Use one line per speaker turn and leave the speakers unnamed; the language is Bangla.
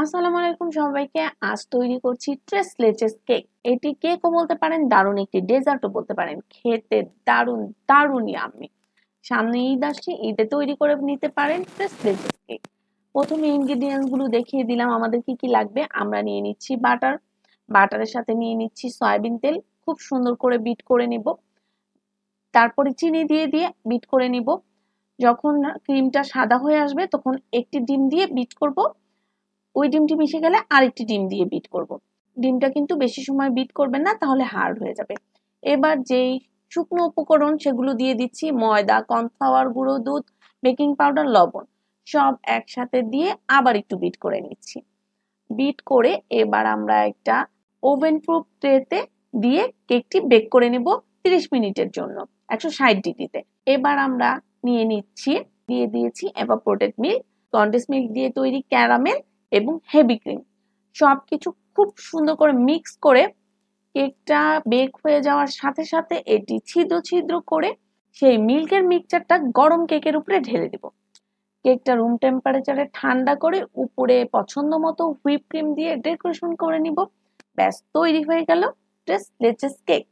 আসসালামু আলাইকুম সবাইকে। আজ তৈরি করছি ট্রেস লেচেস কেক। এটি কেকও বলতে পারেন, দারুণ একটি ডেজার্টও বলতে পারেন। খেতে দারুণ দারুণ ইয়াম্মি। সামনে ঈদ আসছে, ঈদে তৈরি করে নিতে পারেন ট্রেস লেচেস কেক। প্রথমে ইনগ্রেডিয়েন্টস গুলো দেখিয়ে দিলাম আমাদের কি কি লাগবে। আমরা নিয়ে নিচ্ছি বাটার, বাটারের সাথে নিয়ে নিচ্ছি সয়াবিন তেল, খুব সুন্দর করে বিট করে নিব। তারপরে চিনি দিয়ে দিয়ে বিট করে নিব। যখন ক্রিমটা সাদা হয়ে আসবে তখন একটি ডিম দিয়ে বিট করব। ওই ডিমটি মিশে গেলে আরেকটি ডিম দিয়ে বিট করব। ডিমটা কিন্তু বেশি সময় বিট করবেন না, তাহলে হার্ড হয়ে যাবে। এবার যেই শুকনো উপকরণ সেগুলো দিয়ে দিচ্ছি, ময়দা, কর্নফ্লাওয়ার, গুঁড়ো দুধ, বেকিং পাউডার, লবণ, সব একসাথে দিয়ে আবার একটু বিট করে নিচ্ছি। বিট করে এবার আমরা একটা ওভেন প্রুফ ট্রেতে দিয়ে কেকটি বেক করে নেব 30 মিনিটের জন্য 160 ডিগ্রিতে। এবার আমরা নিয়ে নিচ্ছি, দিয়ে দিয়েছি এভাপোরেটেড মিল্ক, কনডেন্স মিল্ক দিয়ে তৈরি ক্যারামেল এবং হেভি ক্রিম। সবকিছু খুব সুন্দর করে মিক্স করে কেকটা বেক হয়ে যাওয়ার সাথে সাথে এটি ছিদ্র ছিদ্র করে সেই মিল্কের মিক্সচারটা গরম কেকের উপরে ঢেলে দেব। কেকটা রুম টেম্পারেচারে ঠান্ডা করে উপরে পছন্দ মতো হুইপ ক্রিম দিয়ে ডেকোরেশন করে নিব। ব্যাস, তৈরি হয়ে গেল ট্রেস লেচেস কেক।